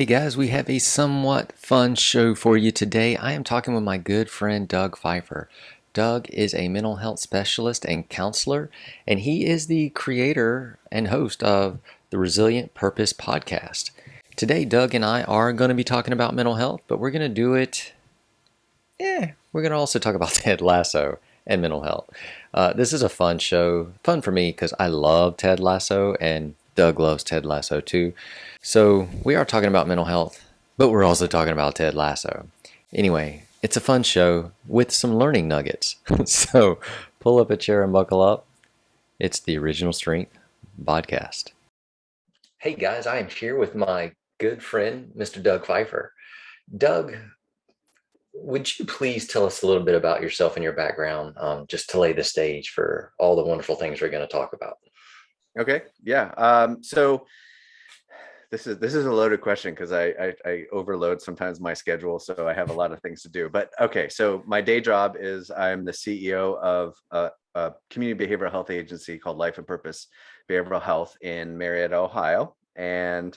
Hey guys, we have a somewhat fun show for you today. I am talking with my good friend Doug Pfeifer. Doug is a mental health specialist and counselor, and he is the creator and host of the Resilient Purpose podcast. Today, Doug and I are going to be talking about mental health, but we're going to do it, we're going to also talk about Ted Lasso and mental health. This is a fun show, fun for me because I love Ted Lasso and Doug loves Ted Lasso too. So we are talking about mental health, but we're also talking about Ted Lasso. Anyway, it's a fun show with some learning nuggets. So pull up a chair and buckle up. It's the Original Strength BodCast. Hey guys, I am here with my good friend, Mr. Doug Pfeifer. Doug, would you please tell us a little bit about yourself and your background, just to lay the stage for all the wonderful things we're going to talk about? Okay. Yeah. So this is a loaded question because I overload sometimes my schedule, so I have a lot of things to do. But okay, so my day job is I'm the CEO of a community behavioral health agency called Life and Purpose Behavioral Health in Marietta, Ohio, and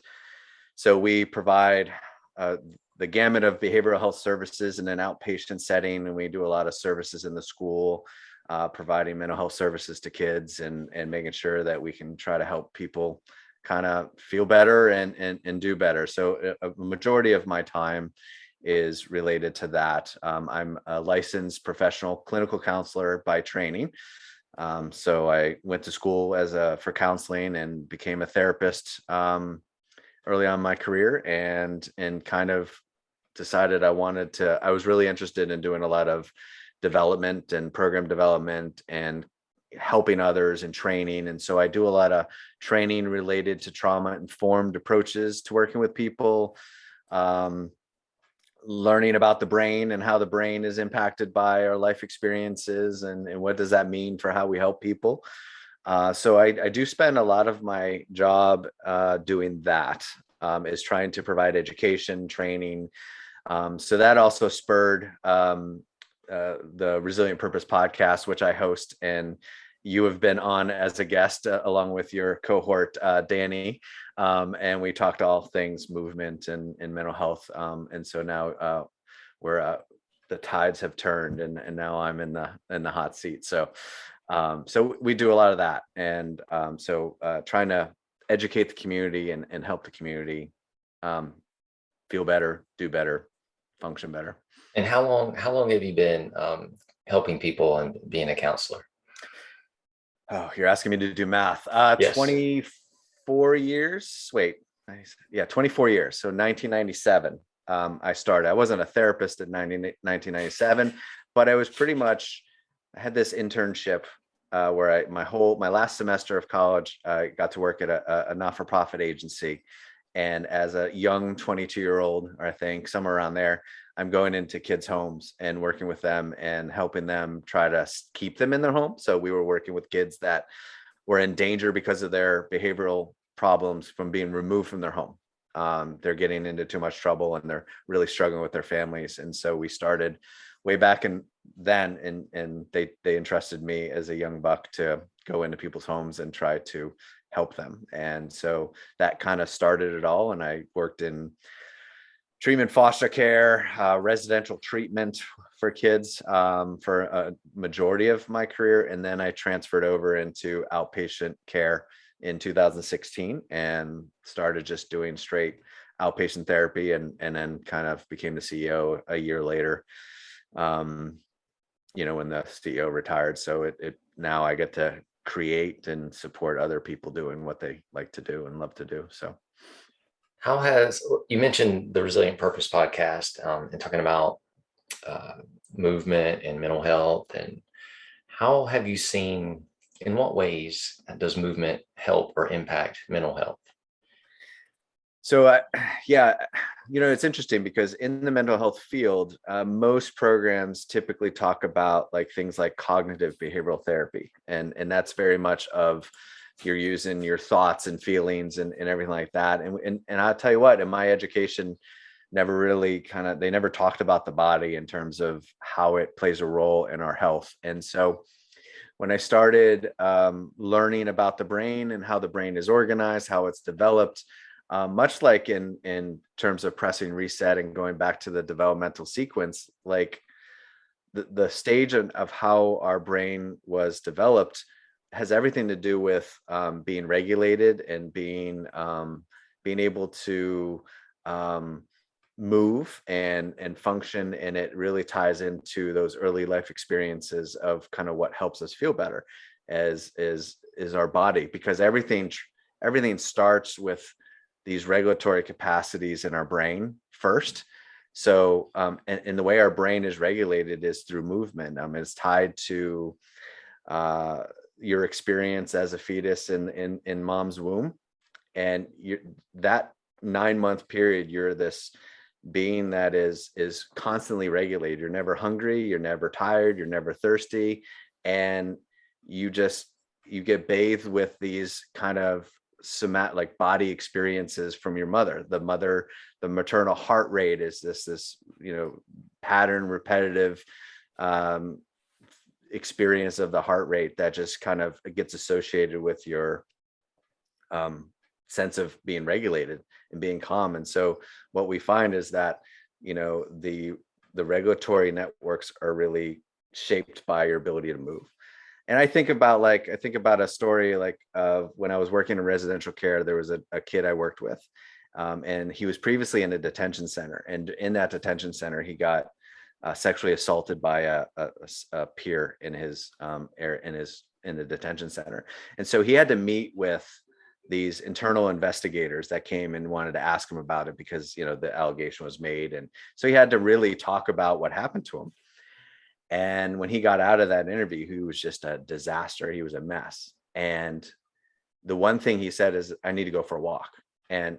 so we provide the gamut of behavioral health services in an outpatient setting, and we do a lot of services in the school, providing mental health services to kids and making sure that we can try to help people kind of feel better and do better. So a majority of my time is related to that. I'm a licensed professional clinical counselor by training. So I went to school for counseling and became a therapist early on in my career, and kind of decided I was really interested in doing a lot of development and program development and helping others and training. And so I do a lot of training related to trauma informed approaches to working with people, learning about the brain and how the brain is impacted by our life experiences, and what does that mean for how we help people. So I do spend a lot of my job doing that, is trying to provide education, training. So that also spurred the Resilient Purpose podcast, which I host, and you have been on as a guest along with your cohort, Danny, and we talked all things movement and mental health. And so now the tides have turned, and now I'm in the hot seat. So we do a lot of that, and trying to educate the community and help the community feel better, do better, function better. And how long have you been helping people and being a counselor? Oh, you're asking me to do math. Yes. 24 years. Wait, yeah, 24 years. So 1997, I started. I wasn't a therapist in 1997, but I was pretty much, I had this internship where my last semester of college, I got to work at a not-for-profit agency. And as a young 22-year-old, or I think somewhere around there, I'm going into kids' homes and working with them and helping them try to keep them in their home. So we were working with kids that were in danger because of their behavioral problems from being removed from their home. They're getting into too much trouble and they're really struggling with their families. And so we started way back then, and they entrusted me as a young buck to go into people's homes and try to help them. And so that kind of started it all. And I worked in treatment, foster care, residential treatment for kids for a majority of my career. And then I transferred over into outpatient care in 2016 and started just doing straight outpatient therapy, and then kind of became the CEO a year later, when the CEO retired. So it now I get to create and support other people doing what they like to do and love to do. So You mentioned the Resilient Purpose podcast, and talking about uh, movement and mental health, and how have you seen, in what ways does movement help or impact mental health? So, yeah, it's interesting because in the mental health field, most programs typically talk about like things like cognitive behavioral therapy, and that's very much of you're using your thoughts and feelings and everything like that. And I'll tell you what, in my education, they never talked about the body in terms of how it plays a role in our health. And so when I started learning about the brain and how the brain is organized, how it's developed, much like in terms of pressing reset and going back to the developmental sequence, like the stage of how our brain was developed has everything to do with being regulated and being able to move and function, and it really ties into those early life experiences of kind of what helps us feel better as is our body, because everything starts with these regulatory capacities in our brain first. So and the way our brain is regulated is through movement. It's tied to your experience as a fetus in mom's womb, and that 9-month period, you're this being that is constantly regulated. You're never hungry, you're never tired, you're never thirsty, and you get bathed with these kind of somatic, like body experiences from your mother. The maternal heart rate is this pattern, repetitive experience of the heart rate that just kind of gets associated with your sense of being regulated and being calm. And so what we find is that the regulatory networks are really shaped by your ability to move. And I think about a story like when I was working in residential care. There was a kid I worked with, and he was previously in a detention center, and in that detention center he got sexually assaulted by a peer in the detention center. And so he had to meet with these internal investigators that came and wanted to ask him about it because the allegation was made. And so he had to really talk about what happened to him. And when he got out of that interview, he was just a disaster. He was a mess. And the one thing he said is, I need to go for a walk. And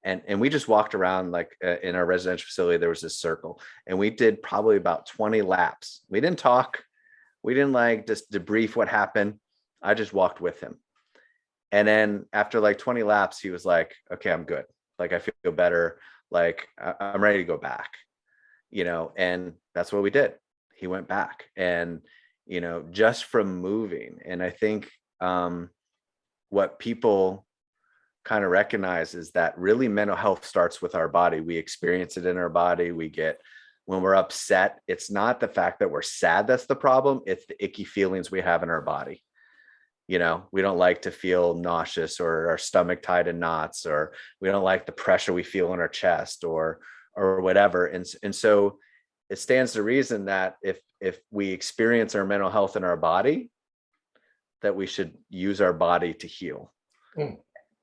and we just walked around, like in our residential facility, there was this circle, and we did probably about 20 laps. We didn't talk. We didn't just debrief what happened. I just walked with him. And then after like 20 laps, he was like, okay, I'm good. Like, I feel better. Like I'm ready to go back, and that's what we did. He went back, and, just from moving. And I think what people kind of recognize is that really mental health starts with our body. We experience it in our body. When we're upset, it's not the fact that we're sad that's the problem. It's the icky feelings we have in our body. We don't like to feel nauseous or our stomach tied in knots, or we don't like the pressure we feel in our chest or whatever. And so it stands to reason that if we experience our mental health in our body, that we should use our body to heal.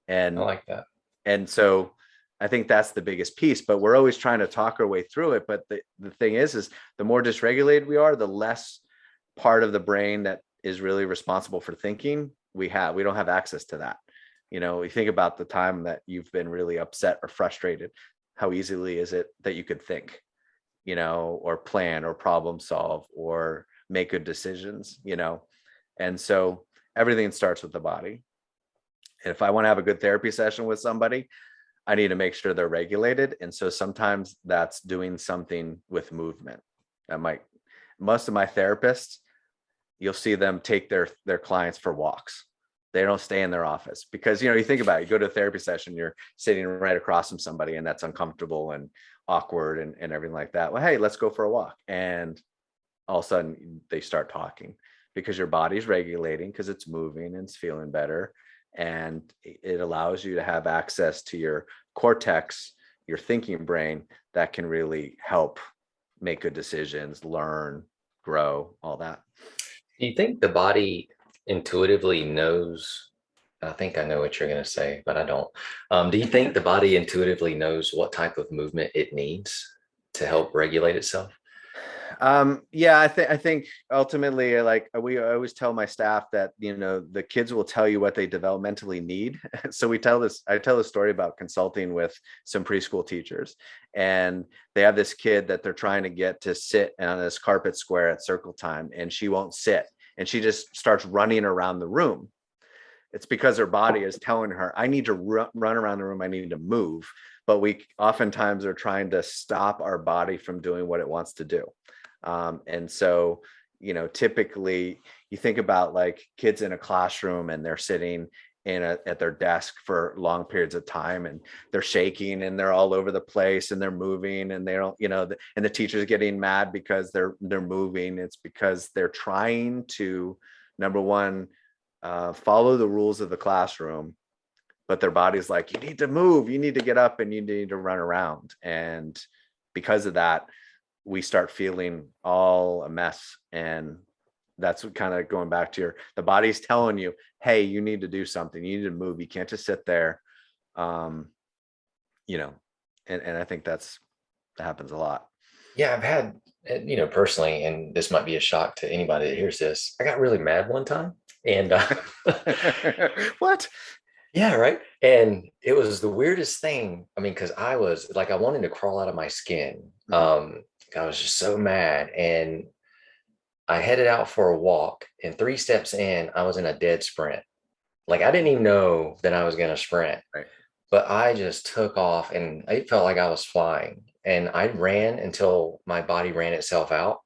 And I like that. And so I think that's the biggest piece, but we're always trying to talk our way through it. But the thing is the more dysregulated we are, the less part of the brain that is really responsible for thinking we don't have access to that. You think about the time that you've been really upset or frustrated, how easily is it that you could think, or plan or problem solve or make good decisions, and so everything starts with the body. And if I want to have a good therapy session with somebody, I need to make sure they're regulated. And so sometimes that's doing something with movement. Most of my therapists, you'll see them take their clients for walks. They don't stay in their office because, you think about it, you go to a therapy session, you're sitting right across from somebody, and that's uncomfortable and awkward and everything like that. Well, hey, let's go for a walk. And all of a sudden they start talking because your body's regulating, because it's moving and it's feeling better. And it allows you to have access to your cortex, your thinking brain, that can really help make good decisions, learn, grow, all that. Do you think the body intuitively knows? I think I know what you're going to say, but I don't. Do you think the body intuitively knows what type of movement it needs to help regulate itself? Yeah, I think ultimately, like I always tell my staff that, the kids will tell you what they developmentally need. So I tell this story about consulting with some preschool teachers, and they have this kid that they're trying to get to sit on this carpet square at circle time, and she won't sit, and she just starts running around the room. It's because her body is telling her, I need to run around the room. I need to move. But we oftentimes are trying to stop our body from doing what it wants to do. And so, typically you think about like kids in a classroom and they're sitting at their desk for long periods of time, and they're shaking and they're all over the place and they're moving, and they don't, and the teacher's getting mad because they're moving. It's because they're trying to, number one, follow the rules of the classroom, but their body's like, you need to move, you need to get up, and you need to run around. And because of that, we start feeling all a mess. And that's what kind of going back to the body's telling you, hey, you need to do something, you need to move, you can't just sit there. um and I think that happens a lot. Yeah, I've had, personally, and this might be a shock to anybody that hears this. I got really mad one time, and What? yeah, right. And it was the weirdest thing. I mean, because I was like, I wanted to crawl out of my skin. I was just so mad, and I headed out for a walk. And 3 steps in, I was in a dead sprint. Like I didn't even know that I was going to sprint, Right. but I just took off, and it felt like I was flying. And I ran until my body ran itself out.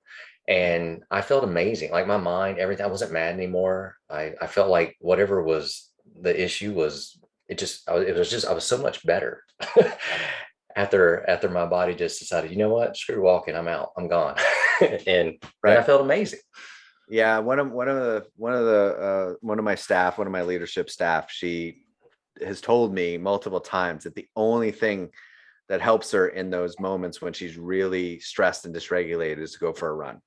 And I felt amazing. Like my mind, everything, I wasn't mad anymore. I felt like whatever was the issue was, I was so much better after my body just decided, you know what, screw walking, I'm out, I'm gone. and Right. I felt amazing. Yeah, one of my staff, one of my leadership staff, she has told me multiple times that the only thing that helps her in those moments when she's really stressed and dysregulated is to go for a run.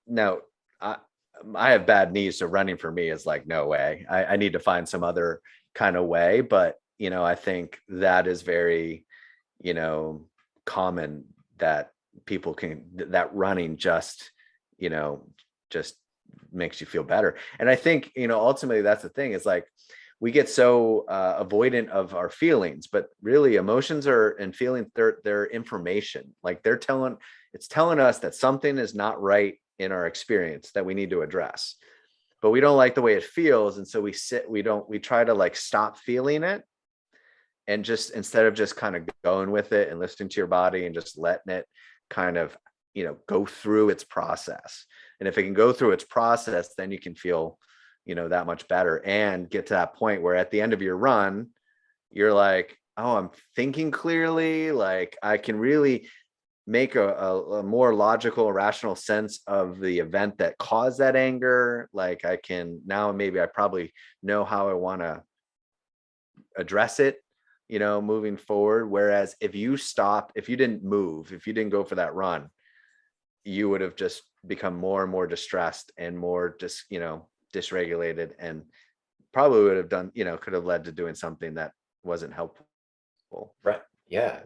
Now, I have bad knees, so running for me is like, no way. I need to find some other kind of way. But, I think that is very, common, that people that running just, just makes you feel better. And I think, ultimately that's the thing, is like, we get so avoidant of our feelings, but really emotions and feelings, they're information. Like it's telling us that something is not right in our experience that we need to address, but we don't like the way it feels. And so we try to like stop feeling it, and just, instead of just kind of going with it and listening to your body and just letting it kind of, go through its process. And if it can go through its process, then you can feel, that much better, and get to that point where at the end of your run, you're like, oh, I'm thinking clearly. Like I can really make a more logical, rational sense of the event that caused that anger. Like I can now, maybe I probably know how I want to address it, moving forward. Whereas if you didn't move, if you didn't go for that run, you would have just become more and more distressed and more just, dysregulated, and probably would have done, could have led to doing something that wasn't helpful. Right. Yeah.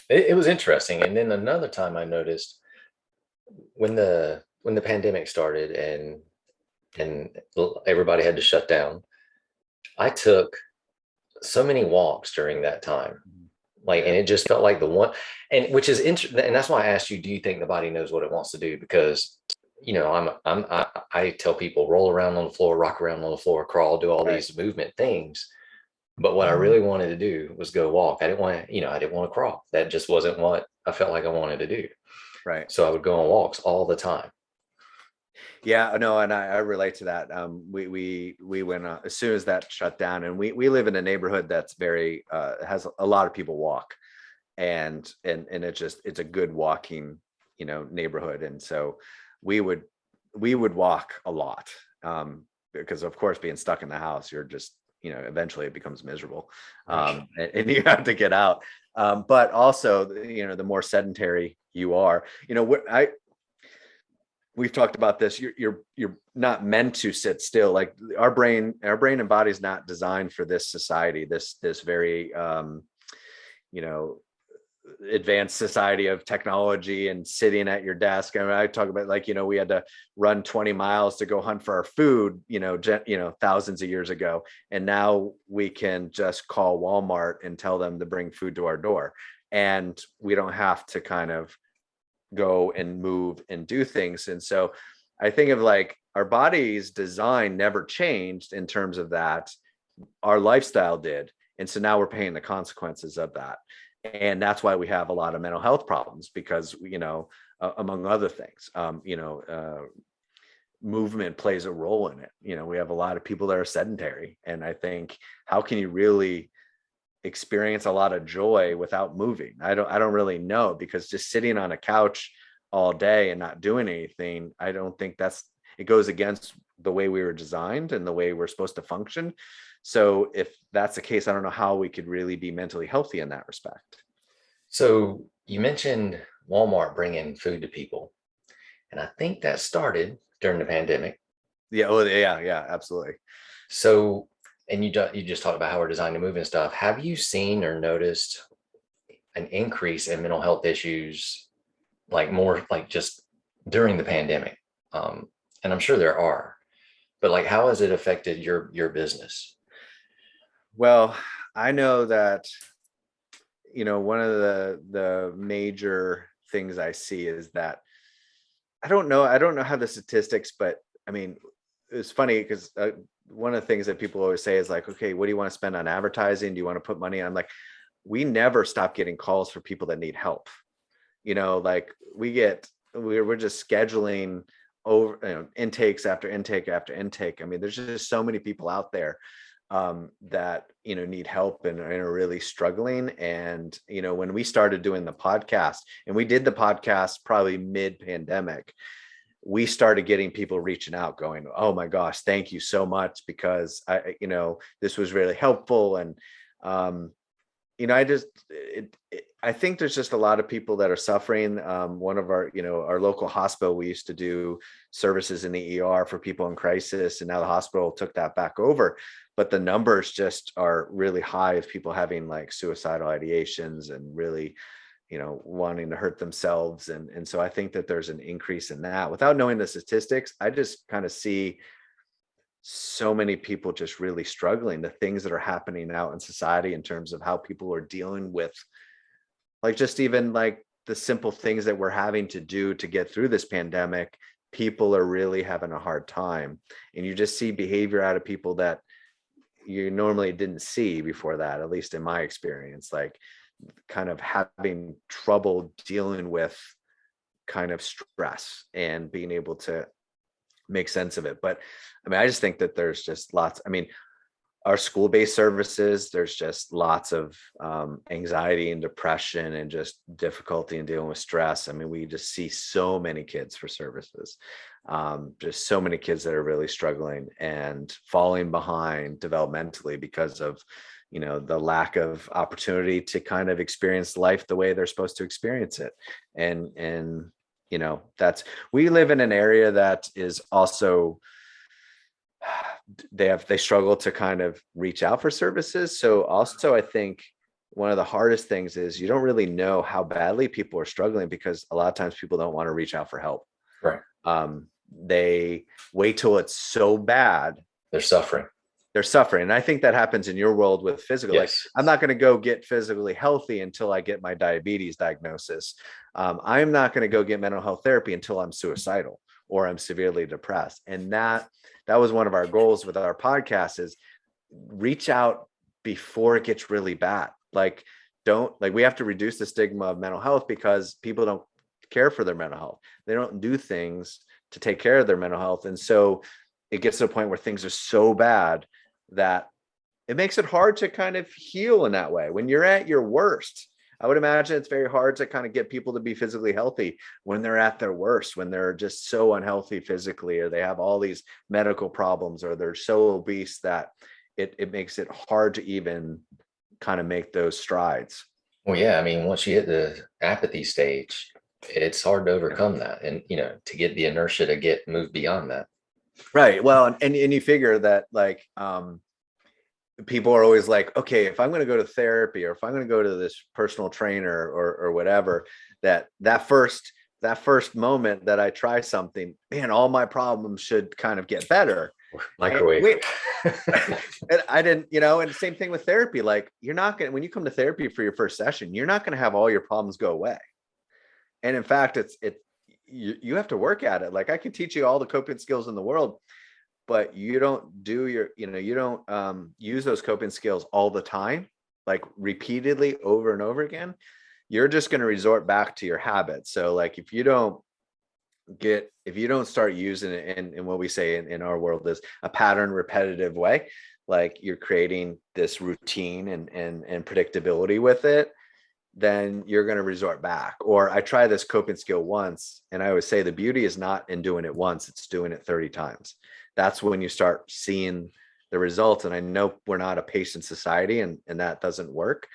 It was interesting. And then another time I noticed when the pandemic started, and everybody had to shut down, I took so many walks during that time. Like, and it just felt like the one, and which is interesting. And that's why I asked you, do you think the body knows what it wants to do? Because, I tell people, roll around on the floor, rock around on the floor, crawl, do all these movement things. But what I really wanted to do was go walk. I didn't want to, I didn't want to crawl. That just wasn't what I felt like I wanted to do. Right. So I would go on walks all the time. Yeah, no, and I relate to that. We went as soon as that shut down, and we live in a neighborhood that's very has a lot of people walk, and it's a good walking, neighborhood. And so we would walk a lot, because of course, being stuck in the house, you're just, eventually it becomes miserable, and you have to get out. But also, the more sedentary you are, we've talked about this. You're not meant to sit still. Like our brain and body is not designed for this society, this very advanced society of technology and sitting at your desk. I mean, I talk about, like, we had to run 20 miles to go hunt for our food, thousands of years ago. And now we can just call Walmart and tell them to bring food to our door. And we don't have to kind of go and move and do things. And so I think of like our body's design never changed in terms of that. Our lifestyle did. And so now we're paying the consequences of that. And that's why we have a lot of mental health problems, because, among other things, movement plays a role in it. We have a lot of people that are sedentary, and I think, how can you really experience a lot of joy without moving? I don't really know, because just sitting on a couch all day and not doing anything, I don't think it goes against the way we were designed and the way we're supposed to function. So if that's the case, I don't know how we could really be mentally healthy in that respect. So you mentioned Walmart bringing food to people, and I think that started during the pandemic. Yeah. Oh, yeah, absolutely. So, and you just talked about how we're designed to move and stuff. Have you seen or noticed an increase in mental health issues, like more like just during the pandemic? And I'm sure there are, but like, how has it affected your business? Well, I know that, one of the major things I see is that, I don't know how the statistics, but I mean, it's funny because one of the things that people always say is like, okay, what do you want to spend on advertising? Do you want to put money on? I'm like, we never stop getting calls for people that need help. Like we're just scheduling over, intakes after intake after intake. I mean, there's just so many people out there that need help and are really struggling. And when we started doing the podcast, and we did the podcast probably mid-pandemic, we started getting people reaching out going, oh my gosh, thank you so much, because this was really helpful. And I think there's just a lot of people that are suffering. One of our local hospital, we used to do services in the ER for people in crisis, and now the hospital took that back over. But the numbers just are really high of people having like suicidal ideations and really, wanting to hurt themselves. And so I think that there's an increase in that. Without knowing the statistics, I just kind of see so many people just really struggling, the things that are happening out in society in terms of how people are dealing with, like, just even like the simple things that we're having to do to get through this pandemic. People are really having a hard time, and you just see behavior out of people that you normally didn't see before that, at least in my experience, like kind of having trouble dealing with kind of stress and being able to make sense of it. But I mean, I just think that there's just lots. I mean, our school-based services, there's just lots of anxiety and depression and just difficulty in dealing with stress. I mean, we just see so many kids for services, just so many kids that are really struggling and falling behind developmentally because of the lack of opportunity to kind of experience life the way they're supposed to experience it. And we live in an area that is also, they struggle to kind of reach out for services. So also, I think one of the hardest things is you don't really know how badly people are struggling, because a lot of times people don't want to reach out for help. Right. They wait till it's so bad. They're suffering. And I think that happens in your world with physical. Yes. Like, I'm not going to go get physically healthy until I get my diabetes diagnosis. I'm not going to go get mental health therapy until I'm suicidal or I'm severely depressed. And that was one of our goals with our podcast, is reach out before it gets really bad. Like, we have to reduce the stigma of mental health, because people don't care for their mental health. They don't do things to take care of their mental health. And so it gets to a point where things are so bad that it makes it hard to kind of heal in that way. When you're at your worst, I would imagine it's very hard to kind of get people to be physically healthy when they're at their worst, when they're just so unhealthy physically, or they have all these medical problems, or they're so obese that it makes it hard to even kind of make those strides. Well, yeah, I mean, once you hit the apathy stage, it's hard to overcome that, and to get the inertia to move beyond that. Right. Well, and you figure that, like, people are always like, okay, if I'm going to go to therapy, or if I'm going to go to this personal trainer or whatever, that first moment that I try something, man, all my problems should kind of get better. Microwave. And I didn't, and the same thing with therapy. Like, you're not going to, when you come to therapy for your first session, you're not going to have all your problems go away. And in fact, you have to work at it. Like, I can teach you all the coping skills in the world, but you don't do you don't use those coping skills all the time, like repeatedly over and over again. You're just going to resort back to your habits. So like, if you don't if you don't start using it in what we say in our world is a pattern repetitive way, like you're creating this routine and predictability with it, then you're going to resort back. Or I try this coping skill once, and I always say the beauty is not in doing it once, it's doing it 30 times. That's when you start seeing the results. And I know we're not a patient society, and that doesn't work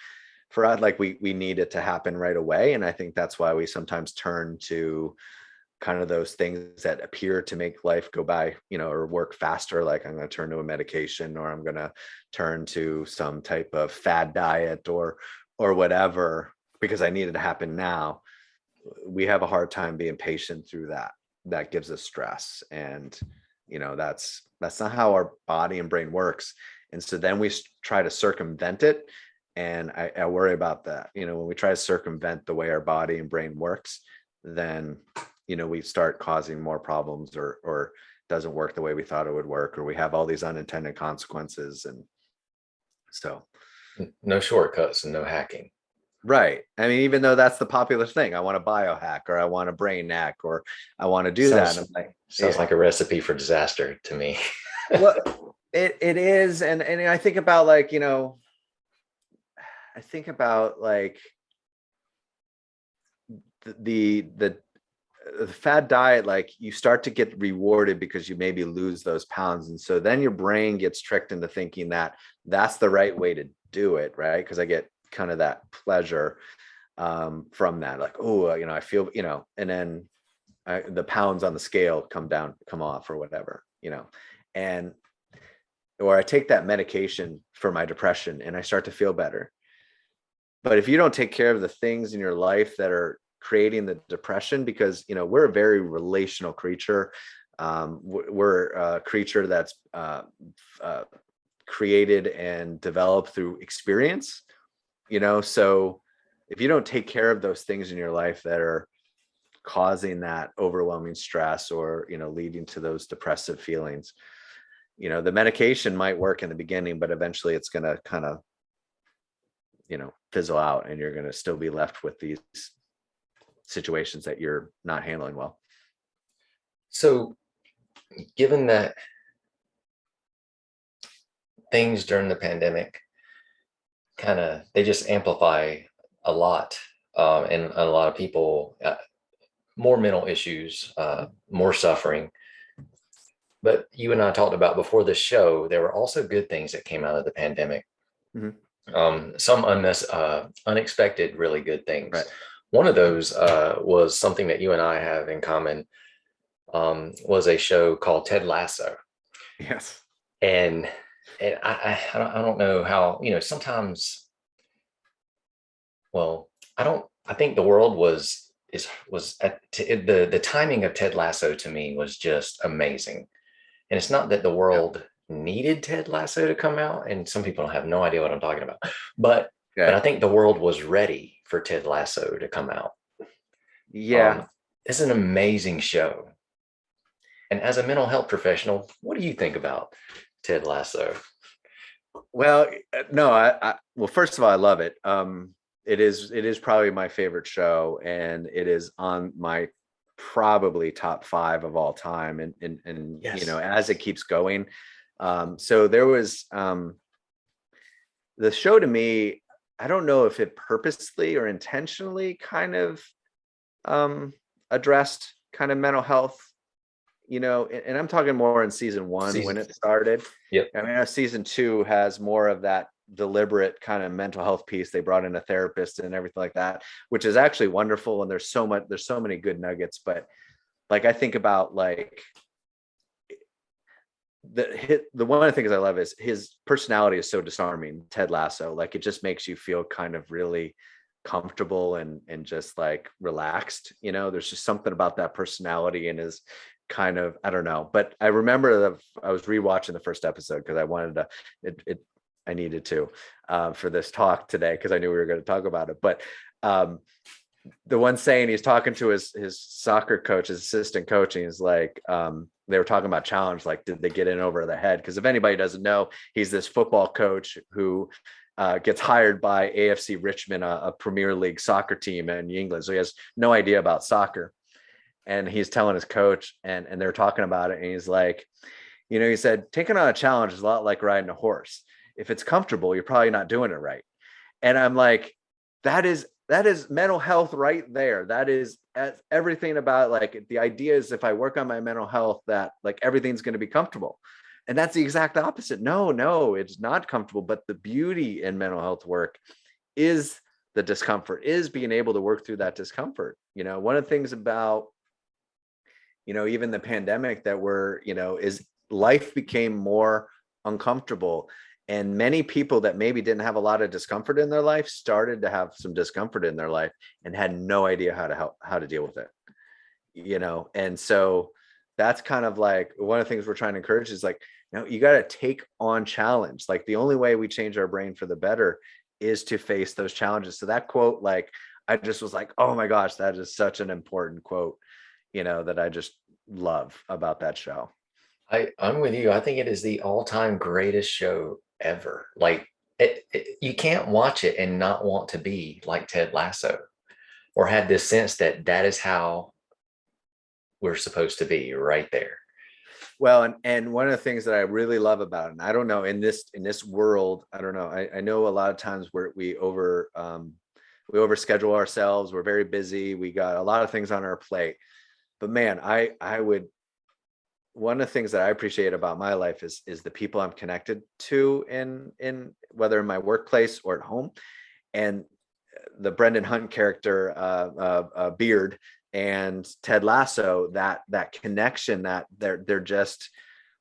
for us. Like we need it to happen right away. And I think that's why we sometimes turn to kind of those things that appear to make life go by, or work faster. Like I'm going to turn to a medication, or I'm going to turn to some type of fad diet or whatever, because I need it to happen now. We have a hard time being patient through that. That gives us stress. And, that's not how our body and brain works. And so then we try to circumvent it. And I worry about that. When we try to circumvent the way our body and brain works, then we start causing more problems, or doesn't work the way we thought it would work, or we have all these unintended consequences. And so No shortcuts and no hacking. right. I mean, even though that's the popular thing, I want a biohack, or I want a brain hack, or I want to do that. And I'm like, sounds like a recipe for disaster to me. well, it is. And I think about like, I think about like the fad diet, like you start to get rewarded because you maybe lose those pounds. And so then your brain gets tricked into thinking that that's the right way to do it. Right. Because I get kind of that pleasure from that. Like, oh, I feel, and then the pounds on the scale come off or whatever, and, or I take that medication for my depression and I start to feel better. But if you don't take care of the things in your life that are creating the depression, because we're a very relational creature, we're a creature that's created and developed through experience, so if you don't take care of those things in your life that are causing that overwhelming stress, or leading to those depressive feelings, the medication might work in the beginning, but eventually it's going to kind of fizzle out, and you're going to still be left with these situations that you're not handling well. So given that things during the pandemic they just amplify a lot, and a lot of people, more mental issues, more suffering. But you and I talked about before the show, there were also good things that came out of the pandemic. Mm-hmm. Some unexpected, really good things. Right. One of those was something that you and I have in common, was a show called Ted Lasso. Yes. And I don't know how, sometimes, well, I think the world was the timing of Ted Lasso to me was just amazing. And it's not that the world needed Ted Lasso to come out, and some people have no idea what I'm talking about, but I think the world was ready for Ted Lasso to come out. Yeah. It's an amazing show. And as a mental health professional, what do you think about Ted Lasso? Well, no, well, first of all, I love it. It is probably my favorite show, and it is on my probably top 5 of all time. And Yes. as it keeps going. So there was the show, to me, I don't know if it purposely or intentionally kind of addressed kind of mental health, and I'm talking more in season 1 when it started. Yep. I mean, season 2 has more of that deliberate kind of mental health piece. They brought in a therapist and everything like that, which is actually wonderful. And there's so many good nuggets. But like, I think about like the one of the things I love is his personality is so disarming, Ted Lasso. Like, it just makes you feel kind of really comfortable and just like relaxed. There's just something about that personality and his kind of, I don't know. But I remember that I was rewatching the first episode because I wanted to, I needed to for this talk today, because I knew we were going to talk about it. But the one saying, he's talking to his soccer coach, his assistant coach, and he's like, they were talking about challenge, like, did they get in over the head? Because if anybody doesn't know, he's this football coach who gets hired by AFC Richmond, a Premier League soccer team in England. So he has no idea about soccer. and he's telling his coach, and they're talking about it, and he's like, he said, taking on a challenge is a lot like riding a horse. If it's comfortable, you're probably not doing it right. And I'm like, that is mental health right there. That is everything about, like, the idea is if I work on my mental health, that like everything's going to be comfortable. And that's the exact opposite. No, it's not comfortable. But the beauty in mental health work is the discomfort, is being able to work through that discomfort. One of the things about, even the pandemic that is life became more uncomfortable. And many people that maybe didn't have a lot of discomfort in their life started to have some discomfort in their life and had no idea how to deal with it. And so that's kind of like one of the things we're trying to encourage is like, you got to take on challenge. Like the only way we change our brain for the better is to face those challenges. So that quote, like, I just was like, oh my gosh, that is such an important quote, that I just love about that show. I'm with you. I think it is the all-time greatest show ever. Like you can't watch it and not want to be like Ted Lasso, or have this sense that that is how we're supposed to be right there. Well, and one of the things that I really love about it, and I don't know, in this world, I don't know. I know a lot of times we overschedule ourselves. We're very busy. We got a lot of things on our plate. But man, I would, one of the things that I appreciate about my life is the people I'm connected to in whether in my workplace or at home. And the Brendan Hunt character, Beard, and Ted Lasso, that connection, that they're just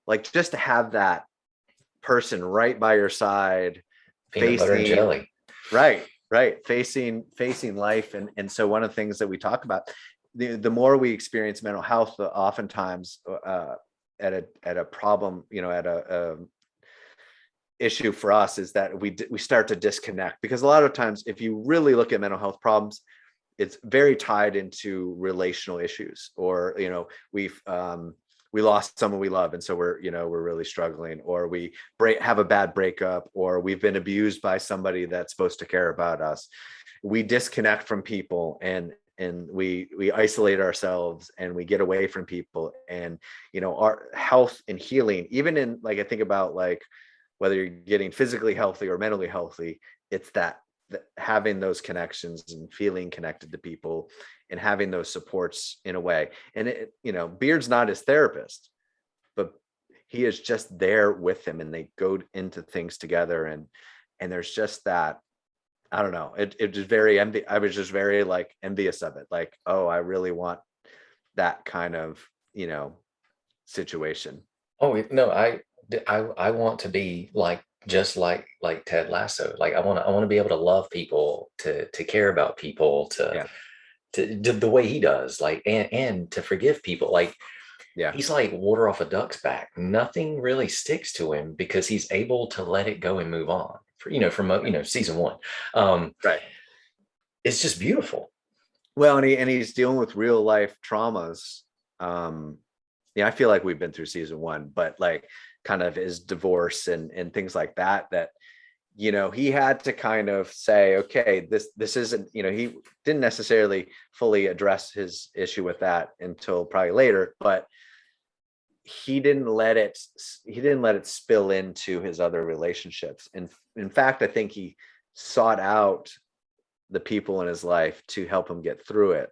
like, just to have that person right by your side, Peanut butter and jelly. right, facing life. And so one of the things that we talk about, the more we experience mental health, oftentimes at a problem, at a issue for us, is that we start to disconnect, because a lot of times if you really look at mental health problems, it's very tied into relational issues, or we lost someone we love, and so we're really struggling, or we have a bad breakup, or we've been abused by somebody that's supposed to care about us. We disconnect from people, and we isolate ourselves, and we get away from people. And our health and healing, even in, like, I think about, like, whether you're getting physically healthy or mentally healthy, it's that having those connections and feeling connected to people and having those supports in a way. And Beard's not his therapist, but he is just there with him, and they go into things together, and there's just that, I don't know, it was very I was just very, like, envious of it, like, oh, I really want that kind of situation. Oh no, I want to be like, just like Ted Lasso. Like I want to be able to love people, to care about people, Yeah. to the way he does, like, and to forgive people. Like Yeah. he's like water off a duck's back. Nothing really sticks to him because he's able to let it go and move on. From season one. Right. It's just beautiful. Well, and he's dealing with real life traumas. Yeah, I feel like we've been through season one, but like kind of his divorce and things like that, he had to kind of say, okay, this isn't, he didn't necessarily fully address his issue with that until probably later, but he didn't let it spill into his other relationships. And in fact, I think he sought out the people in his life to help him get through it,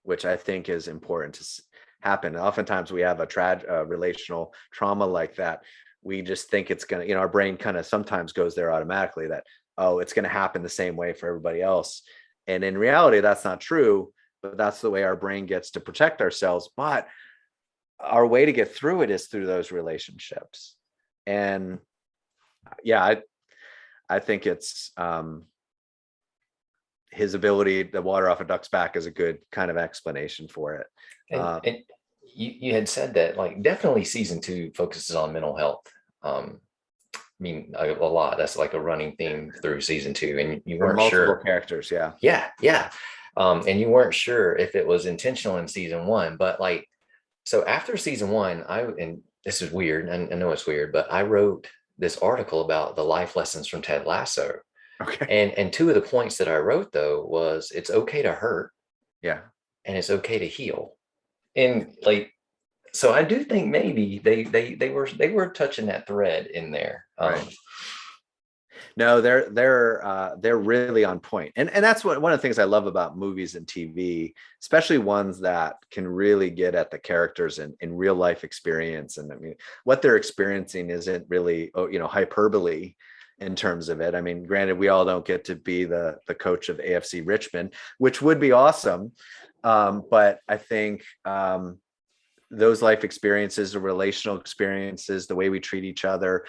which I think is important to happen. Oftentimes we have a relational trauma like that. We just think it's going to, our brain kind of sometimes goes there automatically, that, oh, it's going to happen the same way for everybody else. And in reality, that's not true, but that's the way our brain gets to protect ourselves. But our way to get through it is through those relationships. And yeah, I think it's, his ability to water off a duck's back is a good kind of explanation for it. And you had said that, like, definitely season 2 focuses on mental health. I mean, a lot. That's like a running theme through season 2, and you For weren't multiple sure. characters, yeah. Yeah. And you weren't sure if it was intentional in season 1, but like, so after season 1, and this is weird, and I know it's weird, but I wrote this article about the life lessons from Ted Lasso. Okay. And 2 of the points that I wrote, though, was it's okay to hurt, Yeah. and it's okay to heal. And like, so I do think maybe they were touching that thread in there. Right. No, they're really on point. And that's what one of the things I love about movies and TV, especially ones that can really get at the characters in real life experience. And I mean, what they're experiencing isn't really, hyperbole in terms of it. I mean, granted, we all don't get to be the coach of AFC Richmond, which would be awesome. But I think those life experiences, the relational experiences, the way we treat each other,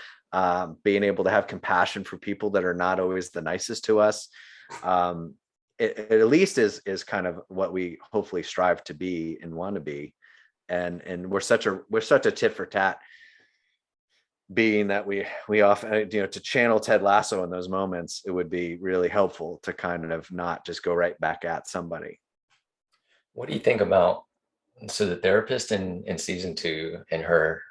being able to have compassion for people that are not always the nicest to us, it at least is kind of what we hopefully strive to be and want to be. And we're such a tit for tat being that we often, to channel Ted Lasso in those moments, it would be really helpful to kind of not just go right back at somebody. What do you think about, so the therapist in season two, and her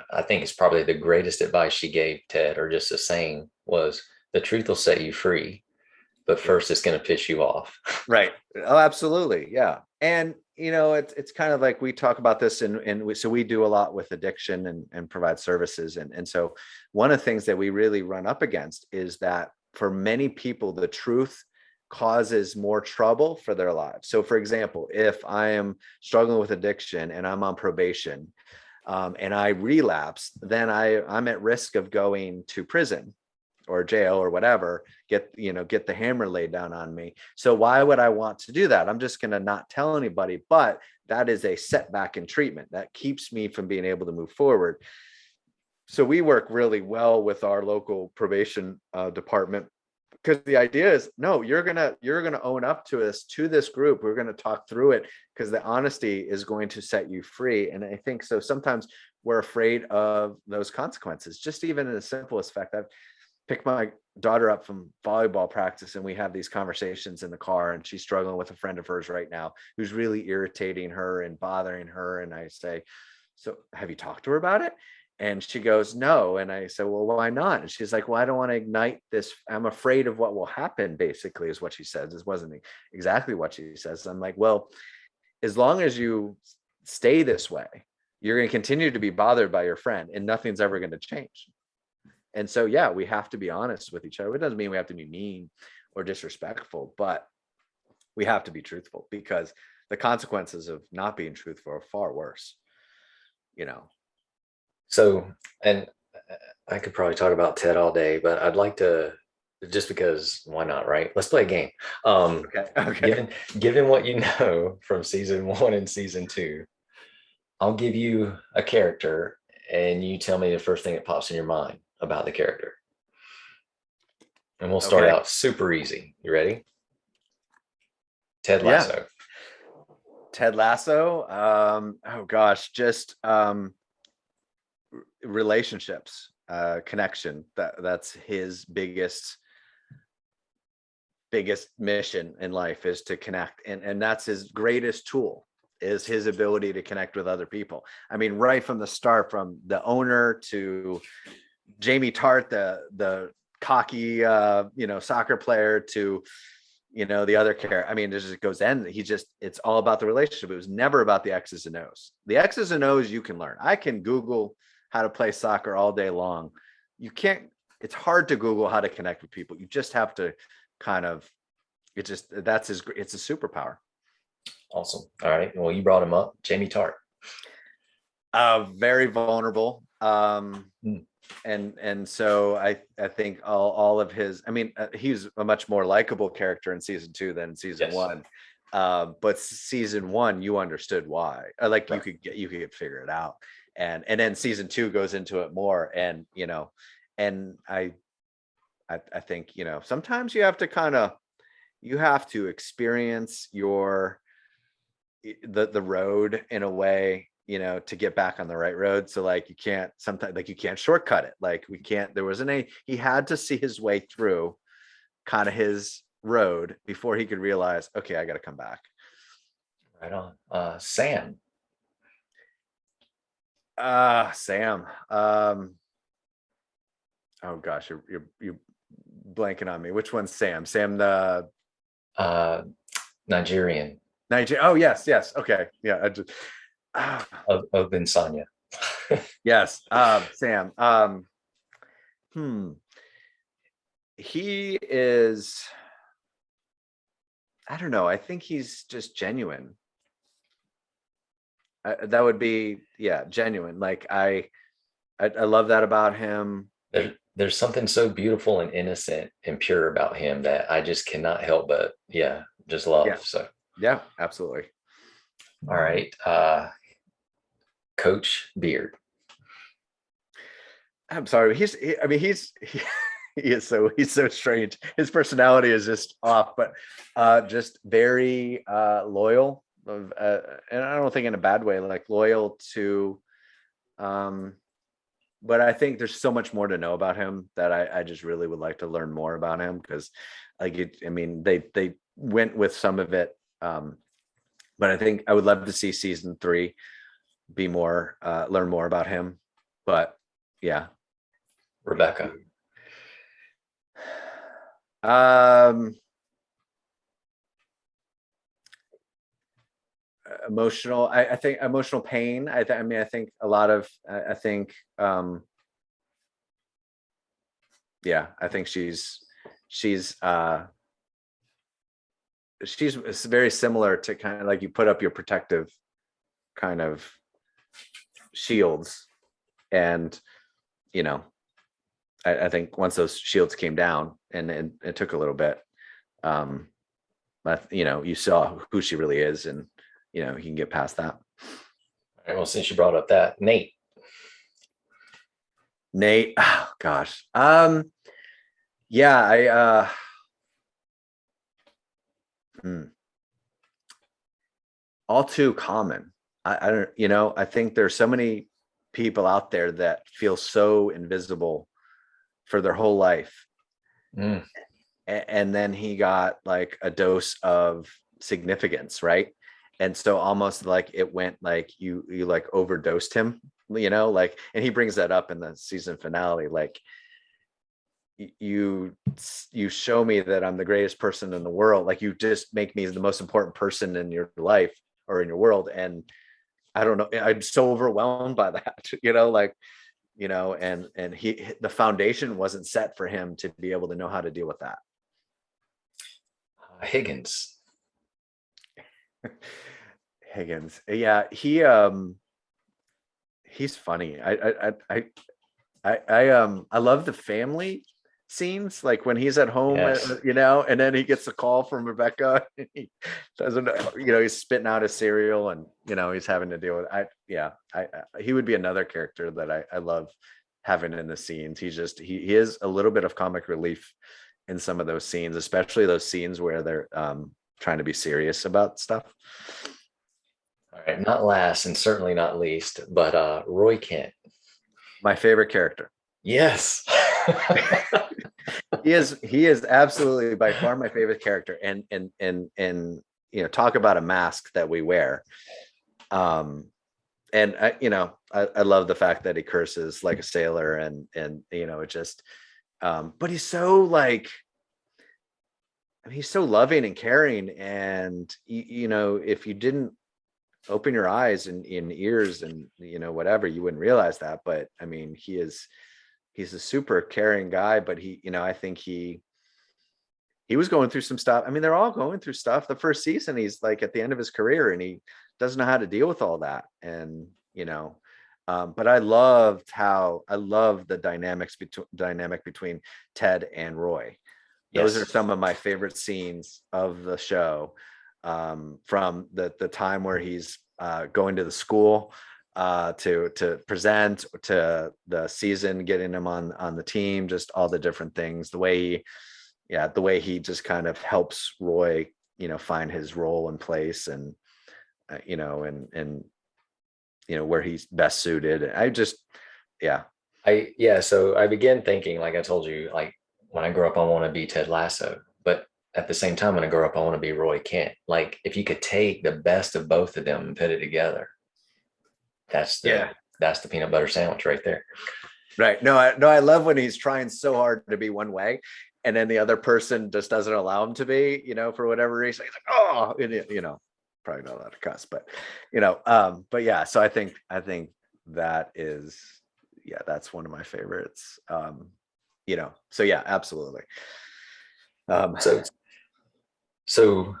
I think it's probably the greatest advice she gave Ted, or just a saying, was the truth will set you free, but Yeah. first it's going to piss you off. Right. Oh, absolutely. Yeah. And it's kind of like we talk about this, so we do a lot with addiction and provide services. And so one of the things that we really run up against is that for many people, the truth causes more trouble for their lives. So for example, if I am struggling with addiction and I'm on probation, and I relapse, then I'm at risk of going to prison or jail or whatever, get the hammer laid down on me. So why would I want to do that? I'm just going to not tell anybody, but that is a setback in treatment that keeps me from being able to move forward. So we work really well with our local probation department, because the idea is, no, you're gonna own up to this group. We're gonna talk through it, because the honesty is going to set you free. And I think so sometimes we're afraid of those consequences. Just even in the simplest fact, I've picked my daughter up from volleyball practice, and we have these conversations in the car, and she's struggling with a friend of hers right now who's really irritating her and bothering her. And I say, so have you talked to her about it? And she goes, no. And I said, well, why not? And she's like, well, I don't want to ignite this. I'm afraid of what will happen, basically, is what she says. This wasn't exactly what she says. I'm like, well, as long as you stay this way, you're going to continue to be bothered by your friend, and nothing's ever going to change. And so, yeah, we have to be honest with each other. It doesn't mean we have to be mean or disrespectful, but we have to be truthful, because the consequences of not being truthful are far worse, you know. So, and I could probably talk about Ted all day, but I'd like to, just because why not, right? Let's play a game. Okay. Okay. Given what you know from season one and season two, I'll give you a character and you tell me the first thing that pops in your mind about the character. And we'll start Okay. out super easy. You ready? Ted Yeah. Lasso. Ted Lasso. Oh gosh, just relationships, connection. That's his biggest mission in life, is to connect. And that's his greatest tool, is his ability to connect with other people. I mean, right from the start, from the owner to Jamie Tart, the cocky soccer player, to the other character. I mean, it just goes in. It's all about the relationship. It was never about the X's and O's. The X's and O's you can learn. I can Google how to play soccer all day long. You can't, it's hard to Google how to connect with people. You just have to kind of, it's a superpower. Awesome. All right. Well, you brought him up. Jamie Tart. Very vulnerable. Hmm. And so I think all of his, I mean, he's a much more likable character in season two than season Yes. one. But season one, you understood why. Like, Right. you could figure it out. And then season two goes into it more. And and I think, sometimes you have to experience the road in a way, to get back on the right road. So like, you can't sometimes, like, you can't shortcut it. Like, we can't, there wasn't he had to see his way through kind of his road before he could realize, okay, I got to come back. Right on. Sam. Sam. Oh gosh, you're blanking on me. Which one's Sam? Sam the Uh, Nigerian. 19. Oh, yes, yes. Okay. Yeah. I just, ah, of insomnia. yes. Sam. Hmm. He is, I don't know. I think he's just genuine. That would be, yeah, genuine. Like I love that about him. There's something so beautiful and innocent and pure about him that I just cannot help but, yeah, just Yeah. love. So, Yeah, absolutely. all right, Coach Beard. I'm sorry. I mean, he's so strange. His personality is just off, but just very loyal and I don't think in a bad way, like loyal to um but I think there's so much more to know about him that I just really would like to learn more about him because I mean they went with some of it but I think I would love to see season 3 be more learn more about him. But yeah. Rebecca. Um Emotional, I think emotional pain. I mean I think a lot of I think yeah, I think she's she's very similar to kind of like you put up your protective kind of shields and you know I think once those shields came down and it took a little bit but you know you saw who she really is and you know you can get past that. All right, well, since you brought up that, Nate. Nate, oh gosh, yeah, hmm, all too common. I don't, you know, I think there's so many people out there that feel so invisible for their whole life. Mm. And then he got like a dose of significance, right? And so almost like it went like you like overdosed him, you know, like, and he brings that up in the season finale, like you you show me that I'm the greatest person in the world, like you just make me the most important person in your life or in your world, and I don't know, I'm so overwhelmed by that, you know, like, you know, and the foundation wasn't set for him to be able to know how to deal with that. Higgins. Higgins, yeah, he's funny. I love the family scenes, like when he's at home, Yes. you know, and then he gets a call from Rebecca. And he doesn't know, you know, he's spitting out his cereal, and you know he's having to deal with. He would be another character that I love having in the scenes. He's just he is a little bit of comic relief in some of those scenes, especially those scenes where they're trying to be serious about stuff. All right, not last and certainly not least, but Roy Kent. My favorite character. Yes. He is absolutely by far my favorite character, and you know, talk about a mask that we wear. And I love the fact that he curses like a sailor, and you know it just but he's so like, I mean, he's so loving and caring, and you know if you didn't open your eyes and in ears and you know whatever, you wouldn't realize that. But I mean he's a super caring guy, but he, you know, I think he was going through some stuff. I mean, they're all going through stuff. The first season, he's like at the end of his career and he doesn't know how to deal with all that. And, you know, but I love the dynamic between Ted and Roy. Those are Yes. some of my favorite scenes of the show, from the time where he's going to the school to present, to the season, getting him on the team, just all the different things, the way he just kind of helps Roy, you know, find his role and place, and you know, and you know where he's best suited. I just, yeah, So I began thinking, like I told you, like when I grow up, I want to be Ted Lasso. But at the same time, when I grow up, I want to be Roy Kent. Like if you could take the best of both of them and put it together, that's the yeah, that's the peanut butter sandwich right there. right. No, I love when he's trying so hard to be one way, and then the other person just doesn't allow him to be, you know, for whatever reason. He's like, oh, and you know, probably not allowed to cuss, but but yeah, so I think that is, yeah, that's one of my favorites. So yeah, absolutely. Um, So So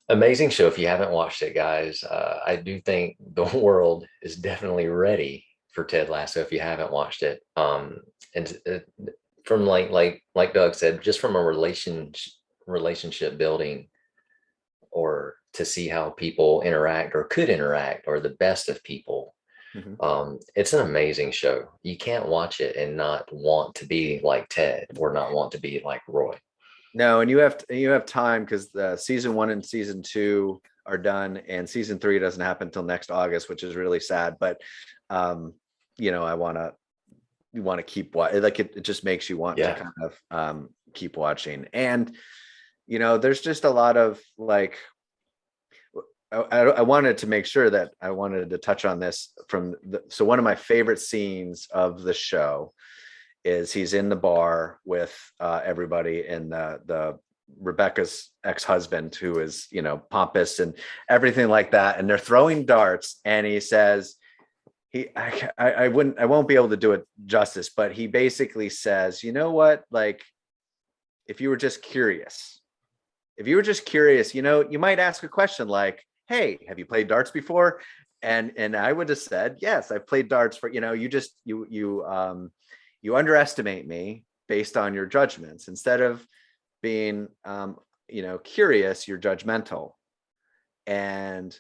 amazing show. If you haven't watched it, guys, I do think the world is definitely ready for Ted Lasso if you haven't watched it. And from like Doug said, just from a relationship building, or to see how people interact or could interact, or the best of people. mhm. It's an amazing show. You can't watch it and not want to be like Ted or not want to be like Roy. No, and you have time, because the season 1 and season 2 are done, and season 3 doesn't happen until next August, which is really sad. But I want to keep watching. Like it just makes you want to Yeah. kind of keep watching. And there's just a lot of like, I wanted to make sure that I wanted to touch on this so one of my favorite scenes of the show is he's in the bar with everybody, and the Rebecca's ex-husband, who is pompous and everything like that, and they're throwing darts, and he says, I won't be able to do it justice, but he basically says, you know what, like, if you were just curious, you might ask a question like, hey, have you played darts before? And I would have said, yes, I've played darts for, you underestimate me based on your judgments. Instead of being curious, you're judgmental. And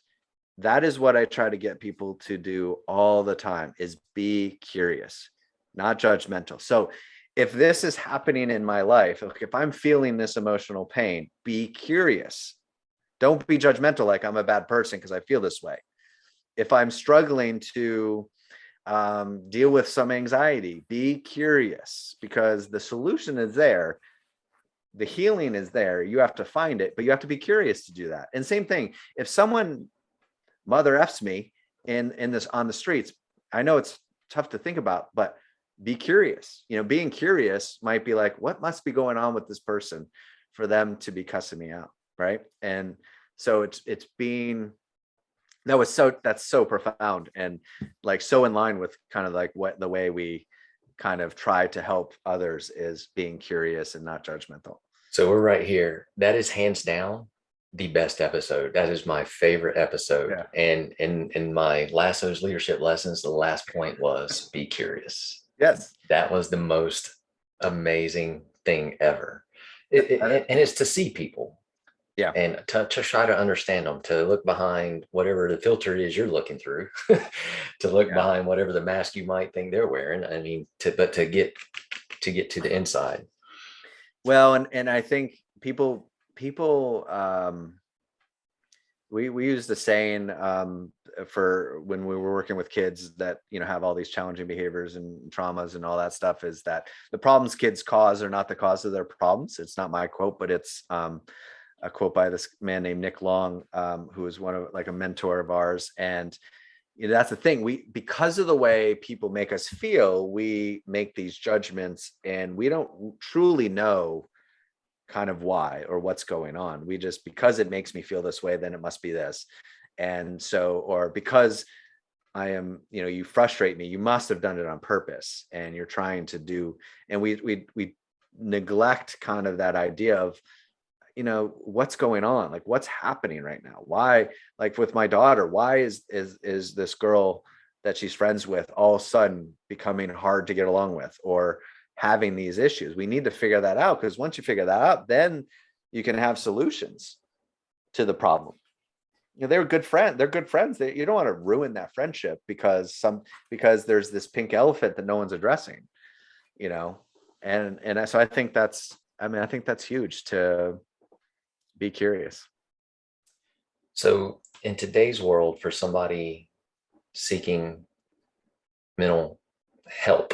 that is what I try to get people to do all the time, is be curious, not judgmental. So if this is happening in my life, if I'm feeling this emotional pain, be curious. Don't be judgmental like I'm a bad person because I feel this way. If I'm struggling to deal with some anxiety, be curious, because the solution is there. The healing is there. You have to find it, but you have to be curious to do that. And same thing, if someone mother F's me in this on the streets, I know it's tough to think about, but be curious. Being curious might be like, what must be going on with this person for them to be cussing me out, right? And so it's being, that's so profound, and like so in line with kind of like what the way we kind of try to help others is being curious and not judgmental. So we're right here. That is hands down the best episode. That is my favorite episode. Yeah. And in my Lasso's leadership lessons, the last point was be curious. Yes. That was the most amazing thing ever. And it's to see people. Yeah. And to try to understand them, to look behind whatever the filter is you're looking through, to look Yeah. behind whatever the mask you might think they're wearing. I mean, to get to the inside. Well, and I think people we use the saying for when we were working with kids that have all these challenging behaviors and traumas and all that stuff, is that the problems kids cause are not the cause of their problems. It's not my quote, but it's a quote by this man named Nick Long, who is one of like a mentor of ours. And that's the thing, because of the way people make us feel, we make these judgments, and we don't truly know kind of why or what's going on. We just, because it makes me feel this way, then it must be this. And so, or because I am, you frustrate me, you must have done it on purpose, and you're trying to do, and we neglect kind of that idea of, what's going on, like what's happening right now. Why, like with my daughter, why is this girl that she's friends with all of a sudden becoming hard to get along with, or having these issues? We need to figure that out, because once you figure that out, then you can have solutions to the problem. They're good friends. You don't want to ruin that friendship because there's this pink elephant that no one's addressing, and so I think that's huge, to be curious. So in today's world, for somebody seeking mental help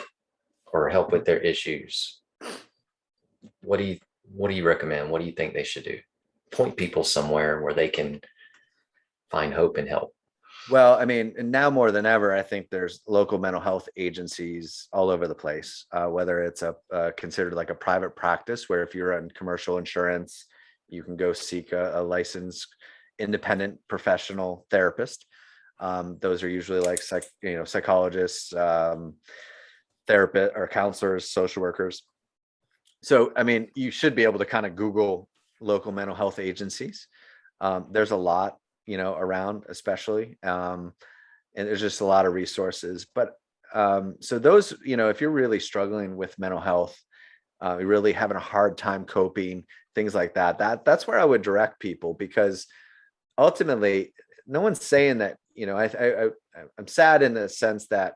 or help with their issues, what do you recommend? What do you think they should do? Point people somewhere where they can find hope and help. Well, I mean, and now more than ever, I think there's local mental health agencies all over the place, whether it's considered like a private practice, where if you're on commercial insurance, you can go seek a license, independent professional therapist. Those are usually like psychologists, therapists or counselors, social workers. So, I mean, you should be able to kind of Google local mental health agencies. There's a lot, around, especially, and there's just a lot of resources. But so those, if you're really struggling with mental health, you're really having a hard time coping, things like that, that's where I would direct people, because ultimately, no one's saying that, I'm sad in the sense that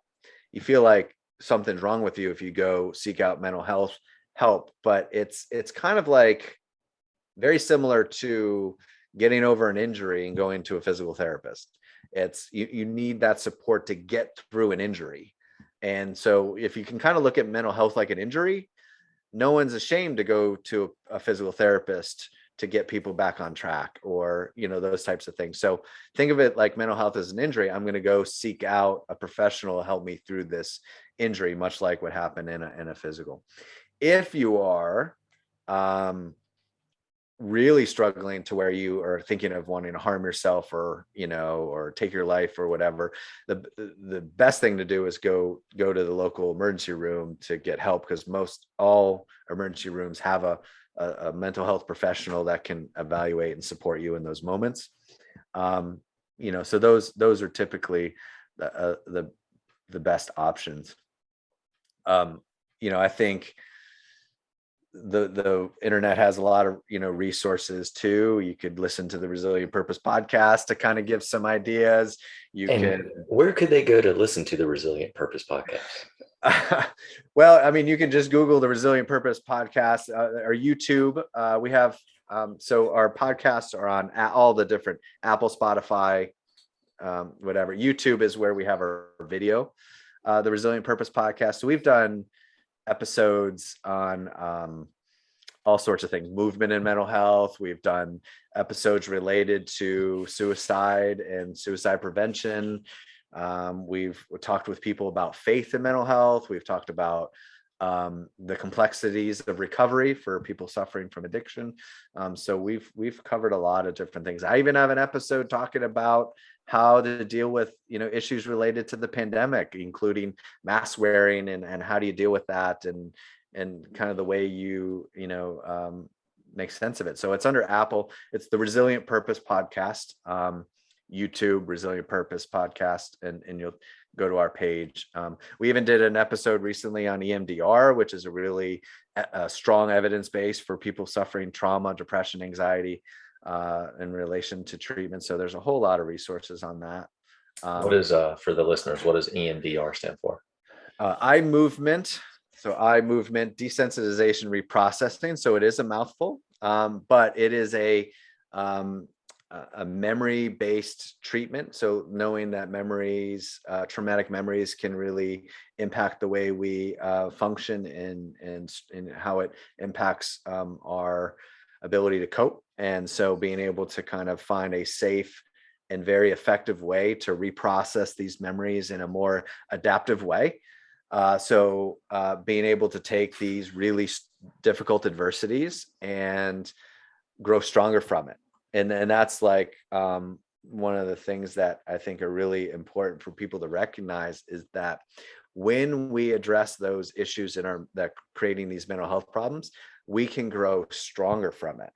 you feel like something's wrong with you if you go seek out mental health help, but it's kind of like very similar to getting over an injury and going to a physical therapist. It's you need that support to get through an injury. And so if you can kind of look at mental health like an injury, no one's ashamed to go to a physical therapist to get people back on track, or those types of things. So think of it like mental health as an injury. I'm going to go seek out a professional to help me through this injury, much like what happened in a physical. If you are really struggling to where you are thinking of wanting to harm yourself, or or take your life or whatever, the best thing to do is go to the local emergency room to get help, because most all emergency rooms have a mental health professional that can evaluate and support you in those moments. So those are typically the best options. I think the internet has a lot of resources too. You could listen to the Resilient Purpose podcast to kind of give some ideas. Where could they go to listen to the Resilient Purpose podcast? Well, I mean, you can just Google the Resilient Purpose podcast, or YouTube. We have so our podcasts are on all the different Apple, Spotify, whatever. YouTube is where we have our video, the Resilient Purpose podcast. So we've done episodes on all sorts of things, movement and mental health. We've done episodes related to suicide and suicide prevention. We've talked with people about faith and mental health. We've talked about the complexities of recovery for people suffering from addiction. So we've covered a lot of different things. I even have an episode talking about how to deal with issues related to the pandemic, including mask wearing, and how do you deal with that, and kind of the way you make sense of it. So it's under Apple. It's the Resilient Purpose podcast, YouTube Resilient Purpose podcast, and you'll go to our page. We even did an episode recently on EMDR, which is a really strong evidence base for people suffering trauma, depression, anxiety, in relation to treatment. So there's a whole lot of resources on that. What is for the listeners, what does EMDR stand for? Eye movement. So eye movement desensitization reprocessing. So it is a mouthful, but it is a memory-based treatment. So knowing that memories, traumatic memories, can really impact the way we function, and how it impacts our ability to cope. And so being able to kind of find a safe and very effective way to reprocess these memories in a more adaptive way. So being able to take these really difficult adversities and grow stronger from it. And that's like one of the things that I think are really important for people to recognize, is that when we address those issues that creating these mental health problems, we can grow stronger from it.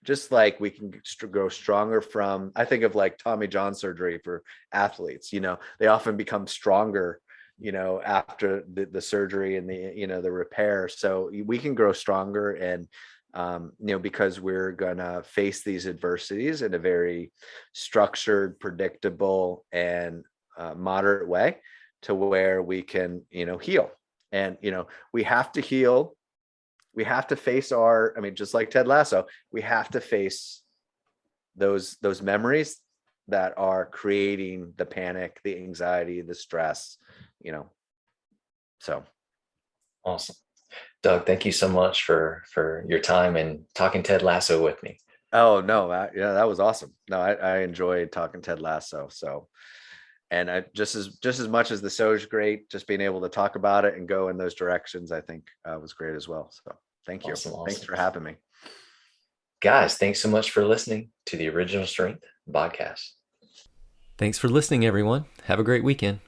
Just like we can grow stronger from, I think of like Tommy John surgery for athletes. They often become stronger after the surgery and the repair. So we can grow stronger, and because we're gonna face these adversities in a very structured, predictable, and moderate way, to where we can heal. And we have to heal. We have to face just like Ted Lasso, we have to face those memories that are creating the panic, the anxiety, the stress, so. Awesome. Doug, thank you so much for your time and talking Ted Lasso with me. Oh, no, that was awesome. No, I enjoyed talking Ted Lasso. So, and I just as much as the show's great, just being able to talk about it and go in those directions, I think was great as well. So thank you. Awesome. Thanks for having me. guys, thanks so much for listening to the Original Strength BodCast. Thanks for listening, everyone. Have a great weekend.